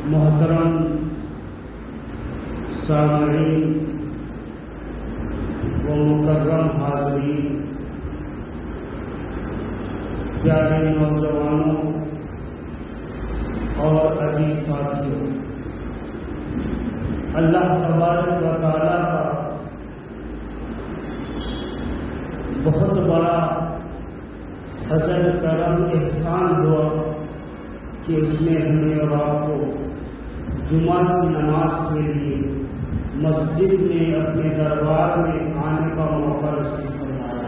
محترم سامعین و مکرم حاضرین، پیارے نوجوانوں اور عزیز ساتھیوں، اللہ تبارک و تعالیٰ کا بہت بڑا فضل کرم احسان ہوا کہ اس نے ہمیں اور آپ کو جمعہ کی نماز کے لیے مسجد میں اپنے دربار میں آنے کا موقع نصیب فرمایا۔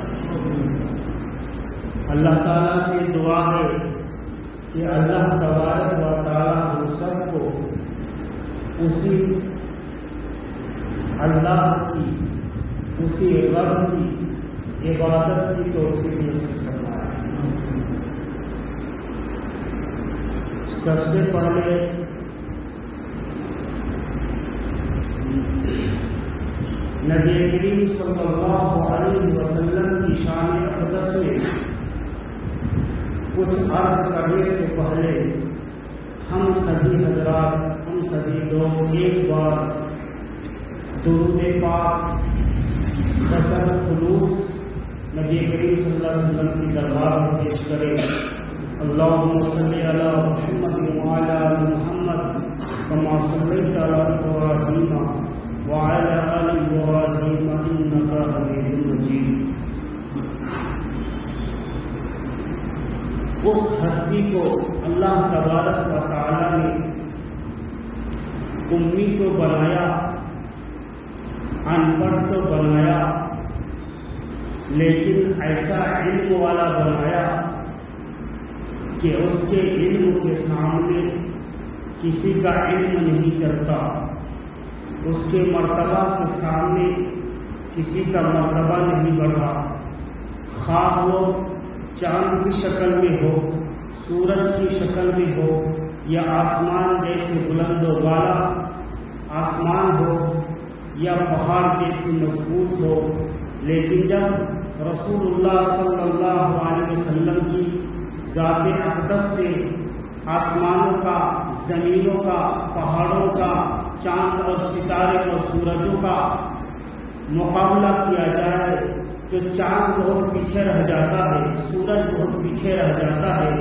اللہ تعالیٰ سے دعا ہے کہ اللہ تبارک و تعالیٰ ہم سب کو اسی اللہ کی، اسی رب کی عبادت کی توفیق نصیب فرمائے۔ سب سے پہلے نبی کریم صلی اللہ علیہ وسلم کی شان اقدس میں کچھ عرض کرنے سے پہلے ہم سبھی حضرات، ہم سبھی لوگ ایک بار درود پاک بصر خلوص نبی کریم صلی اللہ علیہ وسلم کی دربار میں پیش کریں۔ اللہم صلی علی محمد وعلی آل محمد کما صلیت علی ابراہیم وعلی آل ابراہیم انک حمید مجید۔ اس ہستی کو اللہ تبارک و تعالی نے امی تو بنایا، ان پڑھ تو بنایا، لیکن ایسا علم والا بنایا کہ اس کے علم کے سامنے کسی کا علم نہیں چلتا، اس کے مرتبہ کے سامنے کسی کا مرتبہ نہیں بڑھا، خواہ وہ چاند کی شکل میں ہو، سورج کی شکل میں ہو، یا آسمان جیسے بلند و بالا آسمان ہو، یا پہاڑ جیسی مضبوط ہو۔ لیکن جب رسول اللہ صلی اللہ علیہ وسلم کی ذات اقدس سے آسمانوں کا، زمینوں کا، پہاڑوں کا، چاند اور ستارے اور سورجوں کا مقابلہ کیا جائے تو چاند بہت پیچھے رہ جاتا ہے، سورج بہت پیچھے رہ جاتا ہے۔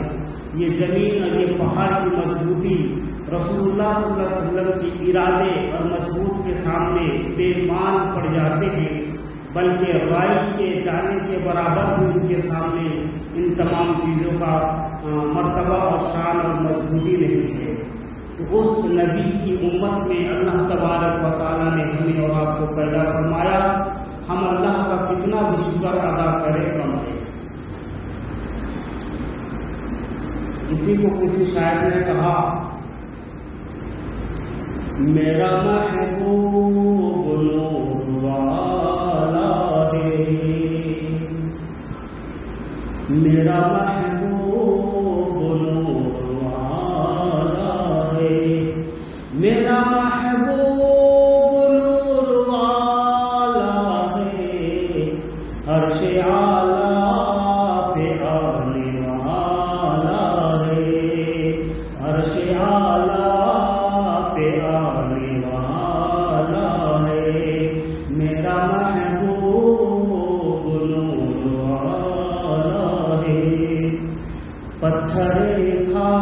یہ زمین اور یہ پہاڑ کی مضبوطی رسول اللہ صلی اللہ علیہ وسلم کی ارادے اور مضبوط کے سامنے بے مان پڑ جاتے ہیں، بلکہ رائی کے دانے کے برابر بھی ان کے سامنے ان تمام چیزوں کا مرتبہ اور شان اور مضبوطی نہیں ہے۔ تو اس نبی کی امت میں اللہ تبارک و تعالیٰ نے ہمیں اور آپ کو پیدا فرمایا، ہم اللہ کا کتنا بھی شکر ادا کریں کم ہے۔ اسی کو کسی شاعر نے کہا، میرا محبوب نور والا ہے، میرا محبوب نور والا ہے، میرا محبوب نور والا ہے، عرش اعلیٰ پہ آنے والا ہے، عرش اعلیٰ پہ آنے والا ہے، میرا محبوب نور والا ہے۔ پتھر کھا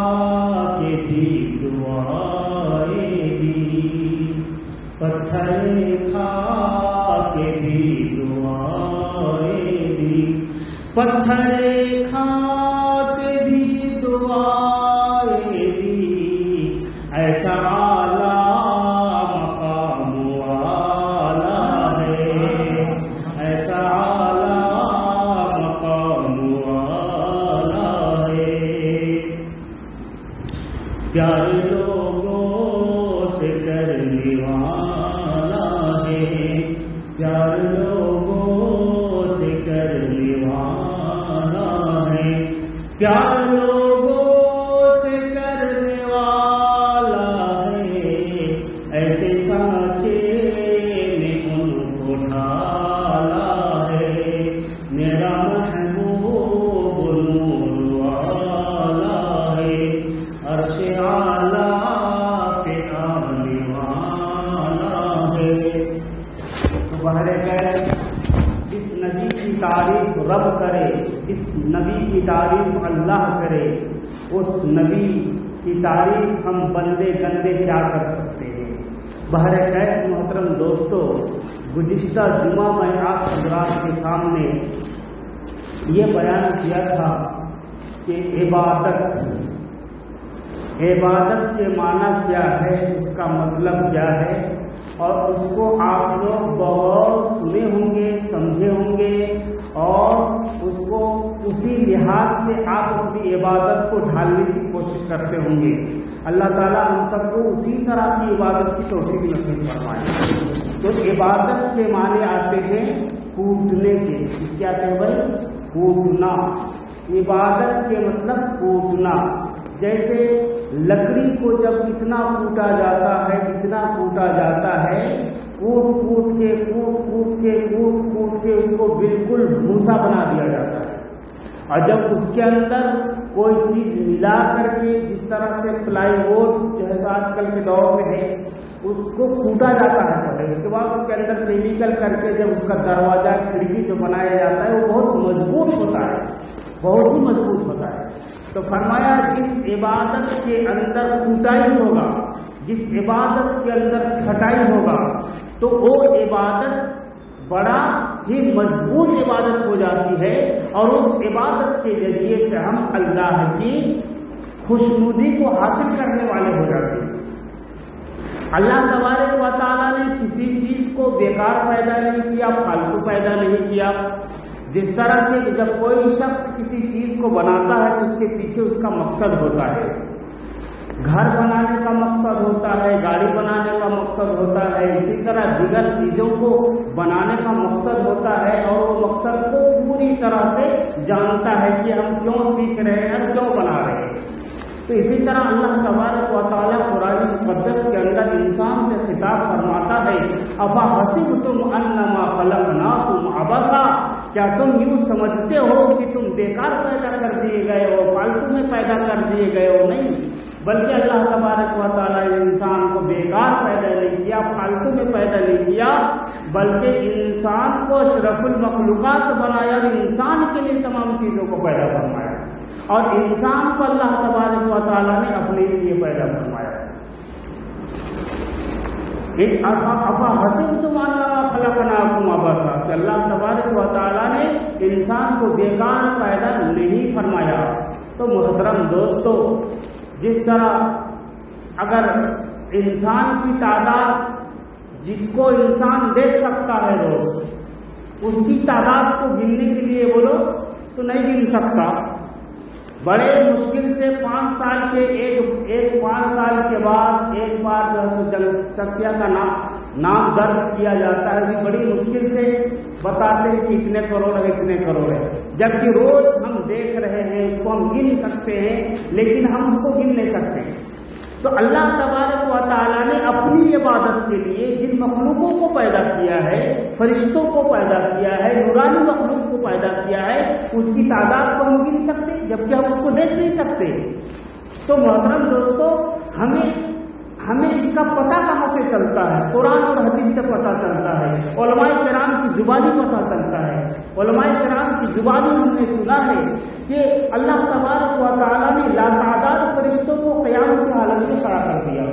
کے بھی دعائیں بھی، پتھر کھا کے بھی دعائیں بھی، پتھر کھا کے بھی دعائیں بھی، ایسا اعلیٰ مقام والا ہے، ایسا اعلیٰ مقام والا ہے۔ پیار لوگوں سے کرنے والا ہے، پیار لوگوں سے کرنے والا ہے، پیار لوگوں سے کرنے والا ہے، ایسے سانچے میں ان کو ڈھالا ہے، میرا محبوب نور والا ہے، عرش اعلیٰ پہ رب کرے، جس نبی کی تعریف اللہ کرے، اس نبی کی تعریف ہم بندے گندے کیا کر سکتے ہیں۔ بہرکیف محترم دوستو، گزشتہ جمعہ میں آپ حضرات کے سامنے یہ بیان کیا تھا کہ عبادت کے معنی کیا ہے، اس کا مطلب کیا ہے، اور اس کو آپ لوگ بغور سنے ہوں گے، سمجھے ہوں گے، اور اس کو اسی لحاظ سے آپ اپنی عبادت کو ڈھالنے کی کوشش کرتے ہوں گے۔ اللہ تعالیٰ ہم سب کو اسی طرح کی عبادت کی توفیق نصیب فرمائے۔ تو عبادت کے معنی آتے ہیں کوٹنے کے۔ کیا کہ بھائی؟ کوٹنا۔ عبادت کے مطلب کوٹنا۔ جیسے لکڑی کو جب اتنا کوٹا جاتا ہے، کوٹ کے اس کو بالکل بھوسا بنا دیا جاتا ہے، اور جب اس کے اندر کوئی چیز ملا کر کے، جس طرح سے پلائی بورڈ جیسا آج کل کے دور میں ہے، اس کو کوٹا جاتا ہے پہلے، اس کے بعد اس کے اندر کیمیکل کر کے جب اس کا دروازہ کھڑکی جو بنایا جاتا ہے وہ بہت مضبوط ہوتا ہے، بہت ہی مضبوط ہوتا ہے۔ تو فرمایا جس عبادت کے اندر کوٹائی ہوگا، جس عبادت کے اندر چھٹائی ہوگا، تو وہ عبادت بڑا ہی مضبوط عبادت ہو جاتی ہے، اور اس عبادت کے ذریعے سے ہم اللہ کی خوشنودی کو حاصل کرنے والے ہو جاتے ہیں۔ اللہ تبارک و تعالیٰ نے کسی چیز کو بیکار پیدا نہیں کیا، فالتو پیدا نہیں کیا۔ جس طرح سے جب کوئی شخص کسی چیز کو بناتا ہے تو اس کے پیچھے اس کا مقصد ہوتا ہے، گھر بنانے کا مقصد ہوتا ہے، گاڑی بنانے کا مقصد ہوتا ہے، اسی طرح دیگر چیزوں کو بنانے کا مقصد ہوتا ہے، اور وہ مقصد کو پوری طرح سے جانتا ہے کہ ہم کیوں سیکھ رہے ہیں، کیوں بنا رہے ہیں۔ تو اسی طرح اللہ تبارک و تعالیٰ قرآن مقدس کے اندر انسان سے خطاب فرماتا ہے، افحسبتم انما خلقناکم عبثا، کیا تم یوں سمجھتے ہو کہ تم بیکار پیدا کر دیے گئے ہو، فالتو میں پیدا کر دیے گئے ہو؟ نہیں، بلکہ اللہ تبارک و تعالیٰ نے انسان کو بیکار پیدا نہیں کیا، فالتو میں پیدا نہیں کیا، بلکہ انسان کو اشرف المخلوقات بنایا، اور انسان کے لیے تمام چیزوں کو پیدا فرمایا، اور انسان کو اللہ تبارک و تعالیٰ نے اپنے لیے پیدا فرمایا۔ افحسبتم انما خلقناکم عبثا، کہ اللہ تبارک و تعالیٰ نے انسان کو بیکار پیدا نہیں فرمایا۔ تو محترم دوستو، جس طرح اگر انسان کی تعداد جس کو انسان دیکھ سکتا ہے روز، اس کی تعداد کو گننے کے لیے بولو تو نہیں گن سکتا۔ بڑے مشکل سے 5 سال کے ایک 5 سال کے بعد ایک بار جنگ ستیہ کا نام درج کیا جاتا ہے، بڑی مشکل سے بتاتے ہیں کہ اتنے کروڑ ہے، اتنے کروڑ ہے، جبکہ روز ہم دیکھ رہے ہیں، اس کو ہم گن سکتے ہیں، لیکن ہم اس کو گن نہیں سکتے۔ تو اللہ تبارک و تعالیٰ نے اپنی عبادت کے لیے جن مخلوقوں کو پیدا کیا ہے، فرشتوں کو پیدا کیا ہے، نورانی مخلوق کو پیدا کیا ہے، اس کی تعداد کو ہم گن سکتے، جبکہ ہم اس کو دیکھ نہیں سکتے۔ تو محترم دوستو، ہمیں اس کا پتہ کہاں سے چلتا ہے؟ قرآن اور حدیث سے پتہ چلتا ہے، علماء کرام کی زبانی پتہ چلتا ہے۔ علماء کرام کی زبانی ہم نے سنا ہے کہ اللہ تبارک و تعالیٰ نے لاتعداد فرشتوں کو قیام کی حالت میں کھڑا کر دیا،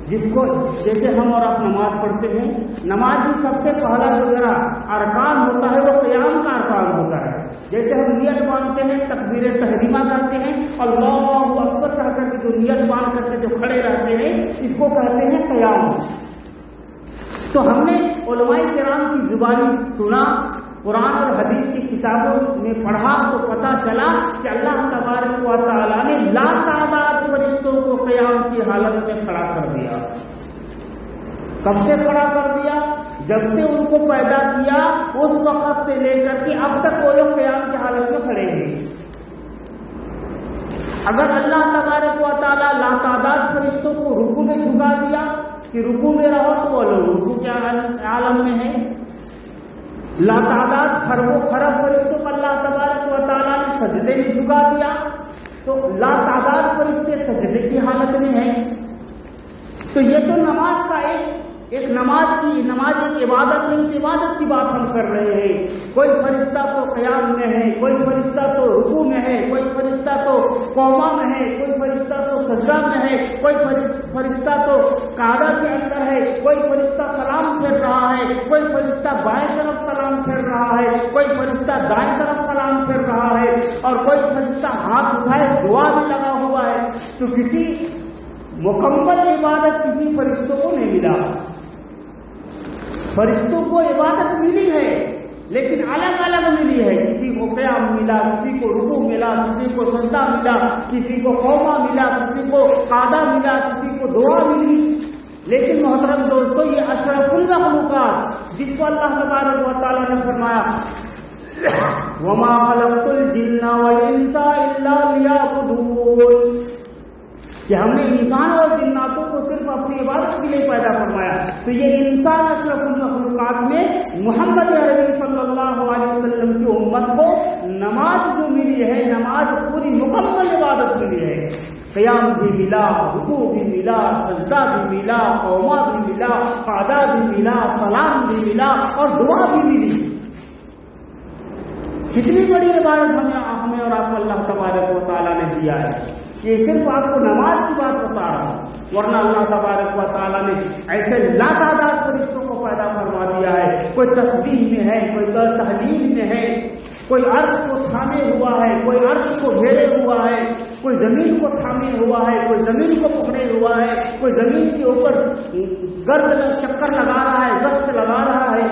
جیسے ہم اور آپ نماز پڑھتے ہیں، نماز کی سب سے پہلا جو ذرا ارکان ہوتا ہے وہ قیام کا ارکان ہوتا ہے۔ جیسے ہم نیت باندھتے ہیں، تکبیر تحریمہ کرتے ہیں، اللہ اکبر کہہ کر کے جو نیت باندھ کر کے جو کھڑے رہتے ہیں، اس کو کہتے ہیں قیام۔ تو ہم نے علماء کرام کی زبانی سنا، قرآن اور حدیث کی کتابوں میں پڑھا تو پتہ چلا کہ اللہ تبارک و تعالیٰ نے لاتعداد فرشتوں کو قیام کی حالت میں کھڑا کر دیا۔ کب سے کھڑا کر دیا؟ جب سے ان کو پیدا کیا اس وقت سے لے کر کے اب تک وہ لوگ قیام کی حالت میں کھڑے ہیں۔ اگر اللہ تبارک و تعالیٰ لاتعداد فرشتوں کو رکوع میں جھکا دیا کہ رکوع میں رہو تو وہ لوگ رکوع کے عالم میں ہیں، لاتعداد خربوں خرب فرشتوں کو اللہ تبارک و تعالیٰ نے سجدے میں جھکا دیا تو لاتعداد فرشتے سجدے کی حالت میں ہیں۔ تو یہ تو نماز کا ایک ایک نماز ایک عبادت ہے، اس عبادت کی بات ہم کر رہے ہیں۔ کوئی فرشتہ تو قیام میں ہے، کوئی فرشتہ تو رکوع میں ہے، کوئی فرشتہ تو قوما میں ہے، کوئی فرشتہ تو سجدہ میں ہے، کوئی فرشتہ تو قعدہ کے اندر ہے، کوئی فرشتہ سلام پھیر رہا ہے، کوئی فرشتہ بائیں طرف سلام پھیر رہا ہے، کوئی فرشتہ دائیں طرف سلام پھیر رہا ہے، اور کوئی فرشتہ ہاتھ اٹھائے دعا بھی لگا ہوا ہے۔ تو کسی مکمل عبادت کسی فرشتوں کو نہیں ملا۔ فرشتوں کو عبادت ملی ہے لیکن الگ الگ ملی ہے، کسی کو قیام ملا، کسی کو رکوع ملا، کسی کو سجدہ ملا، کسی کو قوما ملا، کسی کو قعدہ ملا، کسی کو دعا ملی۔ لیکن محترم دوستو، یہ اشرف المخلوقات جس کو اللہ تبارک و تعالیٰ نے فرمایا وَمَا خَلَقْتُ الْجِنَّ وَالْإِنسَ إِلَّا لِيَعْبُدُونِ، کہ ہم نے انسان اور جناتوں کو صرف اپنی عبادت کے لیے پیدا فرمایا۔ تو یہ انسان اشرف المخلوقات میں محمد عربی صلی اللہ علیہ وسلم کی امت کو نماز جو ملی ہے، نماز پوری مکمل عبادت ملی ہے۔ قیام بھی ملا، رکوع بھی ملا، سجدہ بھی ملا، قوما بھی ملا، قعدہ بھی ملا، سلام بھی ملا، اور دعا بھی ملی۔ کتنی بڑی عبادت ہمیں اور آپ کو اللہ تبارک و تعالیٰ نے دیا ہے۔ یہ صرف آپ کو نماز کی بات بتا رہا ہوں، ورنہ اللہ تبارک و تعالیٰ نے ایسے لاتعداد فرشتوں کو پیدا فرما دیا ہے۔ کوئی تسبیح میں ہے، کوئی تحلیل میں ہے، کوئی عرش کو تھامے ہوا ہے، کوئی عرش کو گھیرے ہوا ہے، کوئی زمین کو تھامے ہوا ہے، کوئی زمین کو پکڑے ہوا ہے، کوئی زمین کے اوپر گرد چکر لگا رہا ہے، گشت لگا رہا ہے۔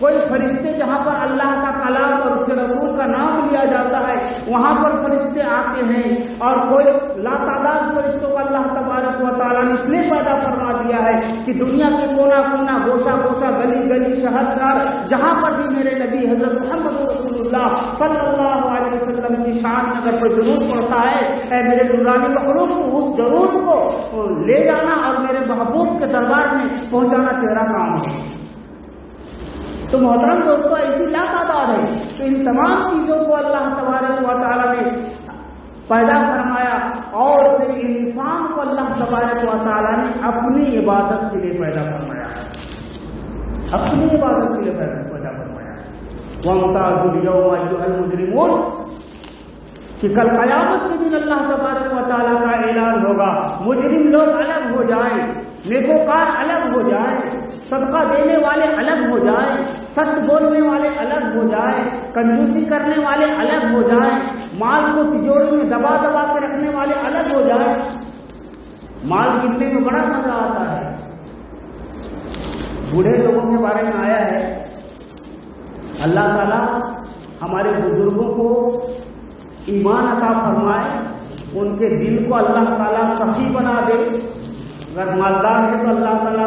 کوئی فرشتے جہاں پر اللہ کا کلام اور اس کے رسول کا نام لیا جاتا ہے وہاں پر فرشتے آتے ہیں، اور کوئی لاتعداد فرشتوں کو اللہ تبارک و تعالیٰ نے اس لیے پیدا فرما دیا ہے کہ دنیا کے کونا کونا، گوشہ گوشہ، گلی گلی، شہر شہر، جہاں پر بھی میرے نبی حضرت محمد رسول اللہ صلی اللہ علیہ وسلم کی شان میں اگر کوئی درود پڑھتا ہے، اے میرے نورانی مخلوق، تو اس درود کو لے جانا اور میرے محبوب کے دربار میں پہنچانا تیرا کام ہے۔ تو محترم دوستو، ایسی لاتعداد ہے۔ تو ان تمام چیزوں کو اللہ تبارک و تعالیٰ نے پیدا فرمایا، اور پھر انسان کو اللہ تبارک و تعالیٰ نے اپنی عبادت کے لیے پیدا فرمایا، اپنی عبادت کے لیے پیدا فرمایا۔ وَامْتَازُوا الْيَوْمَ أَيُّهَا الْمُجْرِمُونَ، کہ کل قیامت کے دن اللہ تبارک و تعالیٰ کا اعلان ہوگا، مجرم لوگ الگ ہو جائیں، نیکوکار الگ ہو جائیں، صدقہ دینے والے الگ ہو جائیں، سچ بولنے والے الگ ہو جائیں، کنجوسی کرنے والے الگ ہو جائیں، مال کو تجوری میں دبا دبا کے رکھنے والے الگ ہو جائیں۔ مال گننے میں بڑا مزہ آتا ہے۔ بوڑھے لوگوں کے بارے میں آیا ہے، اللہ تعالیٰ ہمارے بزرگوں کو ایمان عطا فرمائے، ان کے دل کو اللہ تعالیٰ سخی بنا دے۔ اگر مالدار ہے تو اللہ تعالیٰ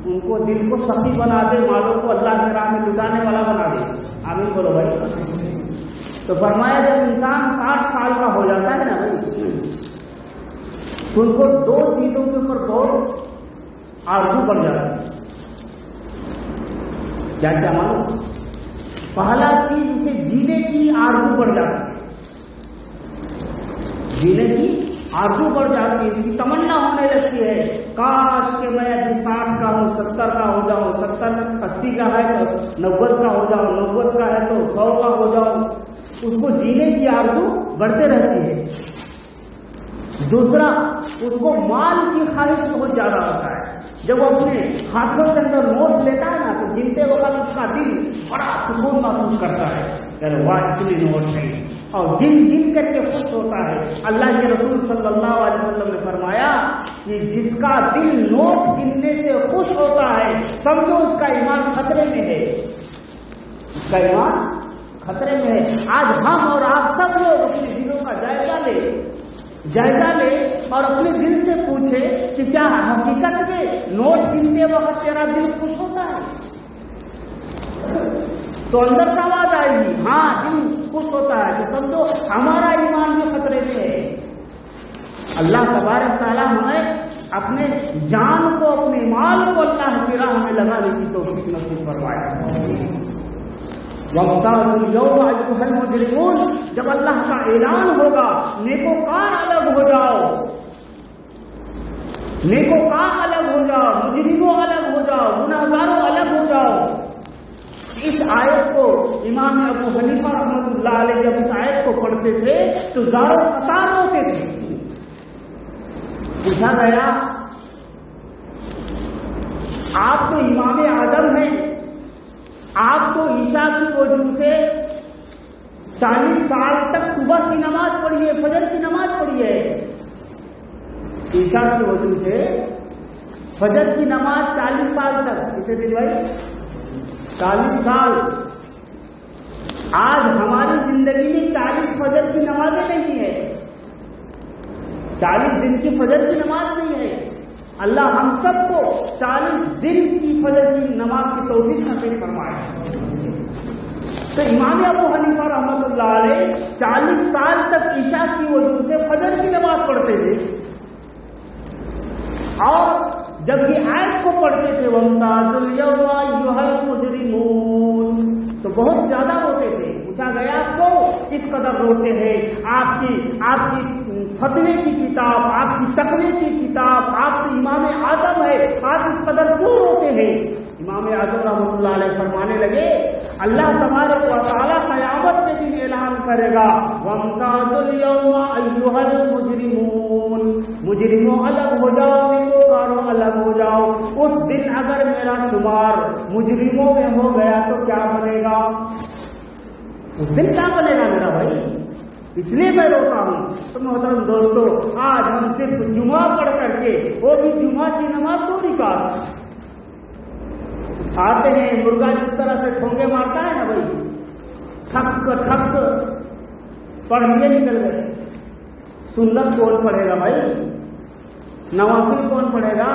ان کو دل کو سخی بنا دے، مالوں کو اللہ کے راہ میں لٹانے والا بنا دے۔ آمین بولو بھائی۔ تو فرمایا جب انسان 60 سال کا ہو جاتا ہے نا بھائی، تو ان کو 2 چیزوں کے اوپر بہت آرزو بڑھ جاتی ہے۔ کیا کیا معلوم؟ پہلا چیز اسے جینے کی آرزو بڑھ جاتی ہے، جینے کی آرزو بڑھ جاتی ہے، اس کی تمنا ہونے لگتی ہے، کاش کہ میں ابھی 60 کا ہوں، 70 کا ہو جاؤں، 70 80 کا ہے تو 90 کا ہو جاؤں، 90 کا ہے تو 100 کا ہو جاؤں۔ اس کو جینے کی آرزو بڑھتے رہتی ہے۔ دوسرا، اس کو مال کی خواہش بہت زیادہ ہوتا ہے۔ جب وہ اپنے ہاتھوں کے اندر نوٹ لیتا ہے نا تو گنتے وقت اس کا دل بڑا سکون محسوس کرتا ہے، یعنی واہ اتنے نوٹ نہیں، اور گن گن کر کے خوش ہوتا ہے۔ اللہ کے رسول صلی اللہ علیہ وسلم نے فرمایا کہ جس کا دل نوٹ گننے سے خوش ہوتا ہے، سمجھو اس کا ایمان خطرے میں ہے، اس کا ایمان خطرے میں ہے۔ آج ہم اور آپ سب لوگ اپنے دلوں کا جائزہ لے اور اپنے دل سے پوچھے کہ کیا حقیقت میں نوٹ گنتے وقت تیرا دل خوش ہوتا ہے؟ تو اندر سے آواز آئے گی، ہاں دل خوش ہوتا ہے، تو سمجھو ہمارا ایمان بھی خطرے میں ہے۔ اللہ تبارک تعالیٰ ہمیں اپنے جان کو، اپنے مال کو اللہ کی راہ میں لگانے کی توفیق نصیب فرمائے۔ وَامْتَازُوا الْيَوْمَ أَيُّهَا الْمُجْرِمُونَ، جب اللہ کا اعلان ہوگا نیکوکار الگ ہو جاؤ، نیکوکار الگ ہو جاؤ، مجرموں الگ ہو جاؤ، گناہگاروں الگ ہو جاؤ۔ اس آیت کو امام ابو حنیفہ رحمۃ اللہ علیہ جب اس آیت کو پڑھتے تھے تو زاروں قطار ہوتے تھے۔ پوچھا گیا آپ تو امام اعظم ہیں، آپ تو عشاء کی وجہ سے 40 سال تک صبح کی نماز پڑھی ہے، فجر کی نماز پڑھی ہے، عشاء کی وجہ سے فجر کی نماز 40 سال تک، کتنے دن بھائی 40 سال۔ آج ہماری زندگی میں 40 فجر کی نمازیں نہیں ہے، 40 دن کی فجر کی نماز نہیں ہے۔ اللہ ہم سب کو 40 دن کی فجر کی نماز کی توفیق نصیب فرمائے۔ تو امام ابو حنیفہ رحمۃ اللہ علیہ 40 سال تک عشاء کی وجہ سے فجر کی نماز پڑھتے تھے، اور جب یہ آیت کو پڑھتے تھے وَامْتَازُوا الْيَوْمَ أَيُّهَا الْمُجْرِمُونَ تو بہت زیادہ روتے تھے۔ پوچھا گیا تو اس قدر روتے ہیں؟ آپ کی فتوے کی کتاب، آپ کی تقوی کی کتاب، آپ کی امام اعظم ہے، آپ اس قدر کیوں روتے ہیں؟ امام اعظم رحمۃ اللہ علیہ فرمانے لگے اللہ تبارک و تعالیٰ قیامت کے دن اعلان کرے گا وَامْتَازُوا الْيَوْمَ أَيُّهَا الْمُجْرِمُونَ، مجرموں الگ ہو جاؤ، نیکوکاروں الگ ہو جاؤ۔ اس دن اگر میرا شمار مجرموں میں ہو گیا تو کیا بنے گا؟ اس دن کیا بنے گا میرا بھائی؟ اس لیے میں روتا ہوں۔ تو محترم دوستو، آج ہم صرف جمعہ پڑھ کر کے، وہ بھی جمعہ کی نماز تو نکال آتے ہیں، مرغا جس طرح سے ٹھونگے مارتا ہے نا بھائی، تھک پڑھ لیے نکل گئے۔ سنت کون پڑھے گا بھائی؟ نوافل کون پڑھے گا؟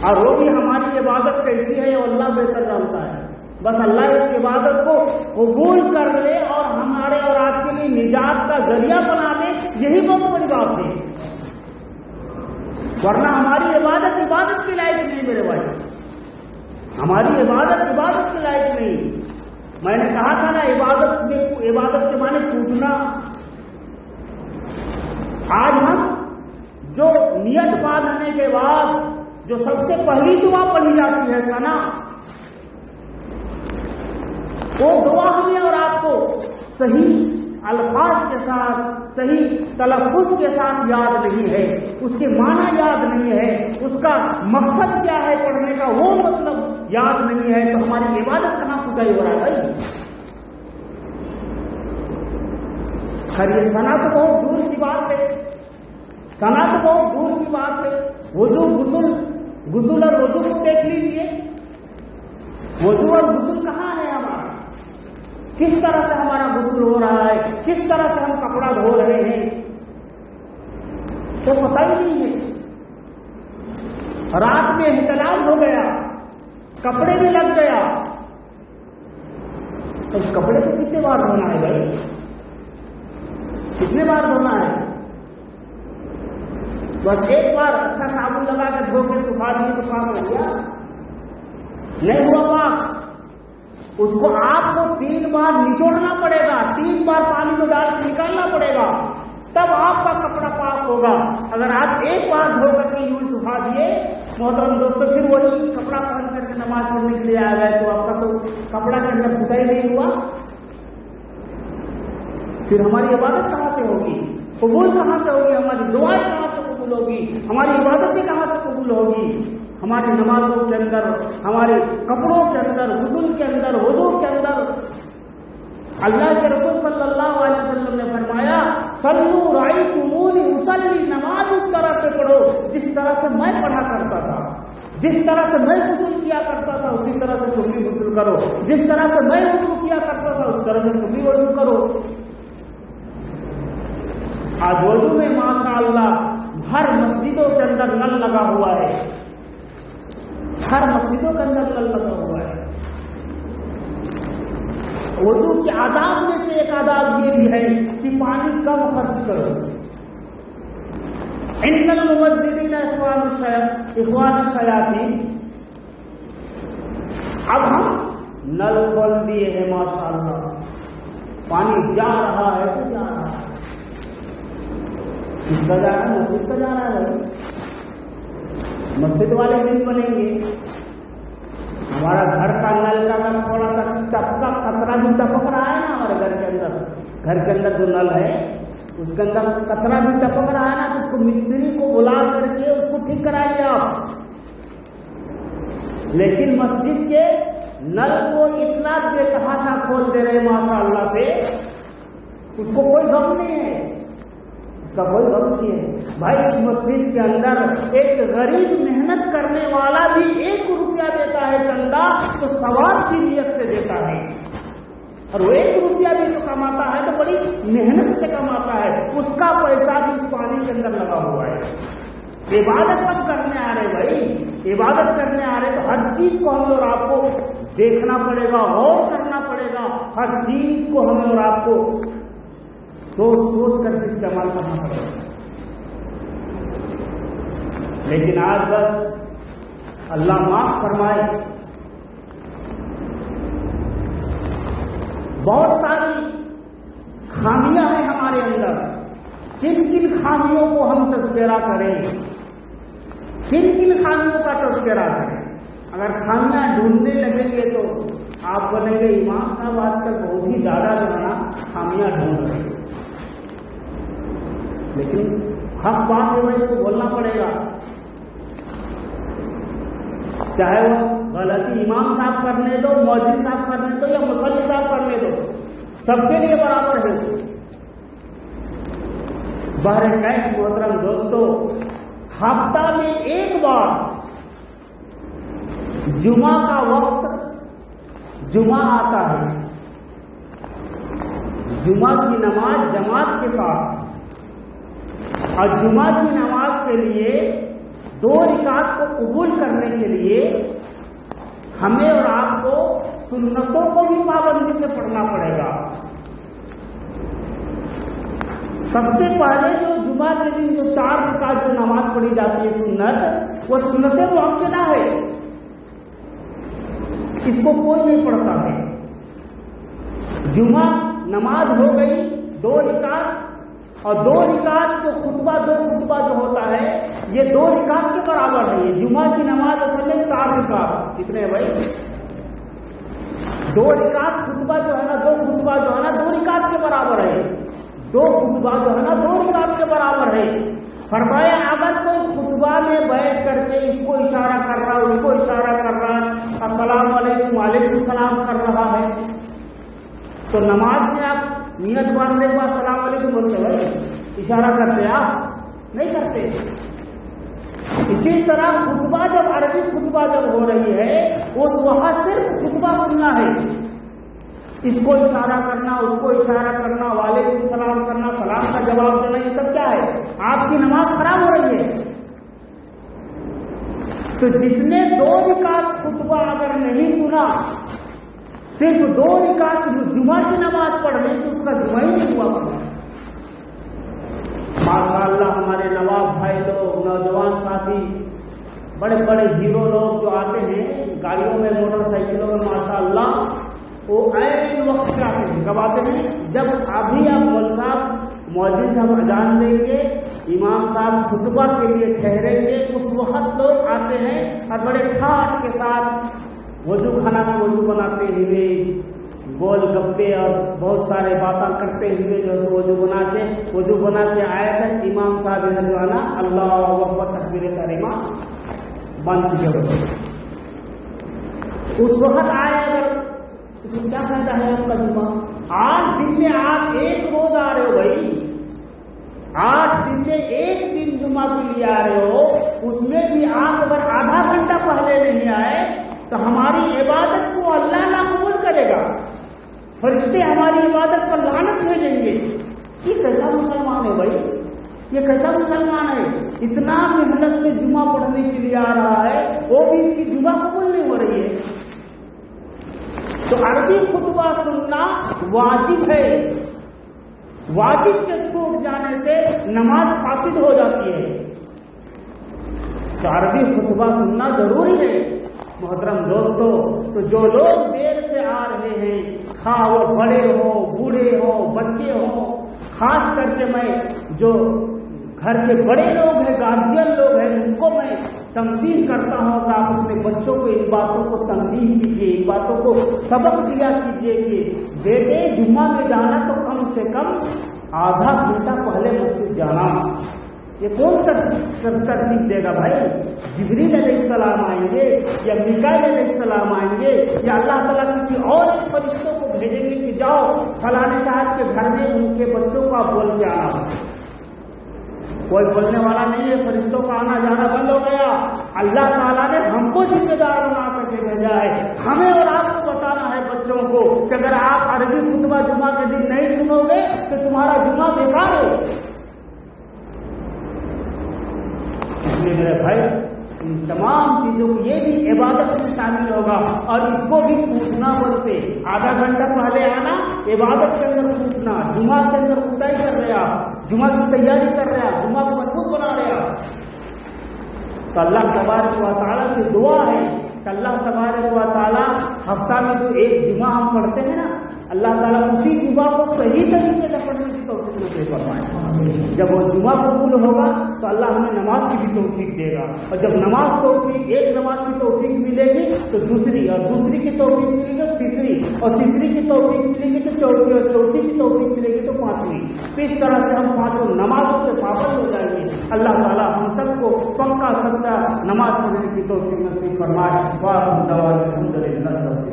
اور وہ بھی ہماری عبادت کیسی ہے اللہ بہتر جانتا ہے۔ بس اللہ اس عبادت کو قبول کر لے اور ہمارے اور آپ کے لیے نجات کا ذریعہ بنا دے، یہی بہت بڑی بات ہے۔ ورنہ ہماری عبادت کے لائق نہیں میرے بھائی، ہماری عبادت کے لائق نہیں۔ میں نے کہا تھا نا عبادت کے معنی ٹوٹنا۔ آج ہم جو نیت باندھنے کے بعد جو سب سے پہلی دعا پڑھی جاتی ہے ثنا، وہ دعا ہمیں اور آپ کو صحیح الفاظ کے ساتھ، صحیح تلفظ کے ساتھ یاد نہیں ہے، اس کے معنی یاد نہیں ہے، اس کا مقصد کیا ہے پڑھنے کا وہ مطلب یاد نہیں ہے، تو ہماری عبادت کہاں پھٹائی ہو رہا ہے بھائی؟ خیر یہ ثنا تو بہت دور کی بات ہے، ثنا تو بہت دور کی بات ہے۔ غسل اور وضو کو دیکھ لیجیے، وضو اور غسل کہاں ہے ہمارا؟ کس طرح سے ہمارا غسل ہو رہا ہے، کس طرح سے ہم کپڑا دھو رہے ہیں، تو پتہ ہی نہیں ہے۔ رات میں احتلام ہو گیا، کپڑے میں لگ گیا، تو اس کپڑے کو کتنے بار دھونا ہے بھائی؟ کتنے بار دھونا ہے؟ بس ایک بار اچھا صابن لگا کے دھو کے سکھا دیے تو کام ہو گیا؟ نہیں ہوا پاک، اس کو آپ کو 3 بار نچوڑنا پڑے گا، 3 بار پانی میں ڈال کے نکالنا پڑے گا، تب آپ کا کپڑا پاک ہوگا۔ اگر آپ ایک بار دھو کر کے یوں سکھا دیے محترم دوستوں، پھر وہی کپڑا پہن کر کے نماز پڑھنے کے لیے آ گئے تو آپ کا تو کپڑا کے اندر پھٹائی نہیں ہوا، پھر ہماری عبادت کہاں سے ہوگی؟ قبول کہاں سے ہوگی؟ ہماری دعائیں کہاں سے قبول ہوگی؟ ہماری عبادتیں کہاں سے قبول ہوگی؟ ہماری نمازوں کے اندر، ہمارے کپڑوں کے اندر، غسل کے اندر، وضو کے اندر۔ اللہ کے رسول صلی اللہ علیہ وسلم نے فرمایا صلوا رأیتمونی اصلی، نماز اس طرح سے پڑھو جس طرح سے میں پڑھا کرتا تھا، جس طرح سے میں غسل کیا کرتا تھا اسی طرح سے تم بھی غسل کرو، جس طرح سے میں وضو کیا کرتا تھا اس طرح سے تم بھی وضو کرو۔ آج وضو میں ماشاءاللہ ہر مسجدوں کے اندر نل لگا ہوا ہے، ہر مسجدوں کے اندر نل لگا ہوا ہے۔ وضو کے آداب میں سے ایک آداب یہ بھی ہے کہ پانی کم خرچ کرو۔ ان المبذرین اخوان الشیاطین۔ اب ہم نل کھول دیے ہیں ماشاءاللہ، پانی جا رہا ہے تو جا رہا ہے، کس کا جا رہا ہے؟ مسجد کا جا رہا ہے بھائی۔ مسجد والے دن بنیں گے. ہمارا گھر کا نل کا اگر تھوڑا سا ٹپکا قطرہ بھی ٹپک رہا ہے نا ہمارے گھر کے اندر جو نل ہے اس کے اندر قطرہ بھی ٹپک رہا ہے نا، تو اس کو مستری کو بلا کر کے اس کو ٹھیک کرائیے آپ. لیکن مسجد کے نل کو اتنا بے تحاشا کھول دے رہے ماشاء اللہ سے، اس کو کوئی غم نہیں ہے، اس کا کوئی غم نہیں ہے. بھائی اس مسجد کے اندر ایک غریب محنت کرنے والا بھی 1 روپیہ دیتا ہے چندہ تو ثواب کی نیت سے دیتا ہے، اور وہ 1 روپیہ بھی جو کماتا ہے تو بڑی محنت سے کماتا ہے، اس کا پیسہ بھی اس پانی کے اندر لگا ہوا ہے. عبادت کب کرنے آ رہے بھائی؟ عبادت کرنے آ رہے تو ہر چیز کو ہمیں اور آپ کو دیکھنا پڑے گا، غور کرنا پڑے گا، ہر چیز کو ہمیں اور آپ کو سوچ کر کے استعمال کرنا پڑے گا. لیکن آج بس اللہ معاف فرمائے، بہت ساری خامیاں ہیں ہمارے اندر. کن کن خامیوں کو ہم تذکرہ کریں، کن خامیوں کا تذکرہ کریں؟ اگر خامیاں ڈھونڈنے لگیں گے تو آپ بنیں گے امام صاحب آج کل بہت ہی زیادہ جو ہے نا خامیاں ڈھونڈ رہے ہیں. لیکن حق بات ہے، اس کو بولنا پڑے گا، چاہے وہ غلطی امام صاحب کرنے دو، مؤذن صاحب کرنے دو یا مصلی صاحب کرنے دو، سب کے لیے برابر ہے. بہرکیف محترم دوستو، ہفتہ میں 1 بار جمعہ کا وقت جمعہ آتا ہے، جمعہ کی نماز جماعت کے ساتھ، اور جمعہ کی نماز کے لیے 2 رکعت کو قبول کرنے کے لیے ہمیں اور آپ کو سنتوں کو بھی پابندی سے پڑھنا پڑے گا. سب سے پہلے جو جمعہ کے دن جو 4 رکعت جو نماز پڑھی جاتی ہے سنت، وہ سنت مؤکدہ ہے، اس کو کوئی نہیں پڑھتا ہے. جمعہ نماز ہو گئی 2 رکعت، اور 2 رکعت جو خطبہ جو ہوتا ہے یہ 2 رکعت کے برابر ہے. یہ جمعہ کی نماز اصل میں 4 رکعت، کتنے ہیں بھائی؟ 2 رکعت خطبہ جو ہے نا، 2 خطبہ جو ہے نا 2 رکعت کے برابر ہے. 2 خطبہ جو ہے نا 2 رکعت کے برابر ہے. فرمایا اگر کوئی خطبہ میں بیٹھ کر کے اس کو اشارہ کر رہا ہے، اس کو اشارہ کر رہا ہے، السلام علیکم وعلیکم السلام کر رہا ہے، تو نماز میں آپ نیت باندھنے کے بعد السلام علیکم بولتے ہیں، اشارہ کرتے آپ نہیں کرتے. اسی طرح خطبہ جب عربی خطبہ جب ہو رہی ہے وہاں صرف خطبہ سننا ہے، اس کو اشارہ کرنا، اس کو اشارہ کرنا، وعلیکم السلام کرنا، سلام کا جواب دینا، یہ سب کیا ہے؟ آپ کی نماز خراب ہو رہی ہے. تو جس نے 2 رکعت خطبہ اگر نہیں سنا، صرف 2 رکعت جمعہ کی نماز پڑھ لی تو اس کا جمعہ ہی نہیں ہوا. ماشاء اللہ ہمارے نواب بھائی لوگ، نوجوان ساتھی، بڑے بڑے ہیرو لوگ جو آتے ہیں گاڑیوں میں، موٹر سائیکلوں میں، ماشاء اللہ وہ عین وقت پہ آتے ہیں. کب آتے ہیں؟ جب ابھی آپ مول صاحب مؤذن صاحب اذان دیں گے، امام صاحب خطبہ کے لیے ٹھہریں گے، اس وقت لوگ آتے ہیں اور بڑے ٹھاٹ کے ساتھ وضو خانہ میں وضو بناتے ہوئے، گول گپے اور بہت سارے باتیں کرتے ہوئے جو وضو بنا کے آئے تھے. امام صاحب نے جو ہے نا اللہ اکبر تکبیر تحریمہ بند کی ضرورت، اس وقت آئے اگر کیا کہتا ہے آپ کا جمعہ؟ 8 دن میں آپ 1 روز آ رہے ہو بھائی، 8 دن میں 1 دن جمعہ کے لیے آ رہے ہو، اس میں بھی آپ اگر آدھا گھنٹہ پہلے نہیں آئے تو ہماری عبادت کو اللہ نہ قبول کرے گا، فرشتے ہماری عبادت پر لعنت بھیجیں گے. یہ کیسا مسلمان ہے بھائی؟ یہ کیسا مسلمان ہے؟ اتنا محنت سے جمعہ پڑھنے کے لیے آ رہا ہے، وہ بھی اس کی جمعہ قبول نہیں ہو رہی ہے. تو عربی خطبہ سننا واجب ہے، واجب کے چھوٹ جانے سے نماز فاسد ہو جاتی ہے. تو عربی خطبہ سننا ضروری ہے محترم دوستو. تو جو لوگ دیر سے آ رہے ہیں، خواہ وہ بڑے ہو، بوڑھے ہو، بچے ہو، خاص کر کے میں جو گھر کے بڑے لوگ ہیں، گارجین لوگ ہیں، ان کو میں تنبیہ کرتا ہوں کہ آپ اپنے بچوں کو ان باتوں کو تنبیہ کیجیے، ان باتوں کو سبق دیا کیجیے کہ بیٹے جمعہ میں جانا تو کم سے کم آدھا گھنٹہ پہلے مسجد جانا۔ یہ کون ترتیب دے گا بھائی؟ جبریل علیہ السلام آئیں گے یا میکائیل علیہ السلام آئیں گے یا اللہ تعالیٰ کسی اور ایک فرشتوں کو بھیجیں گے کہ جاؤ فلانے صاحب کے گھر میں ان کے بچوں کو آپ بول کے آنا؟ کوئی بولنے والا نہیں ہے، فرشتوں کا آنا جانا بند ہو گیا۔ اللہ تعالیٰ نے ہم کو ذمہ دار بنا کر کے بھیجا ہے، ہمیں اور آپ کو بتانا ہے بچوں کو کہ اگر آپ عربی خطبہ جمعہ کے دن نہیں سنو گے تو تمہارا جمعہ بیکار ہے۔ اس لیے میرے بھائی ان تمام چیزوں کو، یہ بھی عبادت میں شامل ہوگا اور اس کو بھی پوچھنا بولتے، آدھا گھنٹہ پہلے آنا، عبادت کے اندر پوچھنا، جمعہ کے اندر خدائی کر رہے آپ، جمعہ کی تیاری کر رہے آپ، جمعہ کو مضبوط بنا رہے آپ۔ تو اللہ تبارک و تعالیٰ سے دعا ہے کہ اللہ تبارک و تعالیٰ ہفتہ میں جو ایک جمعہ ہم پڑھتے ہیں نا، اللہ تعالیٰ اسی جمعہ کو صحیح طریقے سے پڑھنے کی توفیق نصیب فرمائے۔ جب وہ جمعہ قبول ہوگا تو اللہ ہمیں نماز کی بھی توفیق دے گا، اور جب نماز توفیق، ایک نماز کی توفیق ملے گی تو دوسری، اور دوسری کی توفیق ملے گی تو تیسری، اور تیسری کی توفیق ملے گی تو چوتھی، اور چوتھی کی توفیق ملے گی تو پانچویں۔ اس طرح سے ہم پانچوں نمازوں سے پابند ہو جائیں گے۔ اللہ تعالیٰ ہم سب کو پکا سچا نماز پڑھنے کی توفیق نصیب فرمائے۔ الحمد للہ۔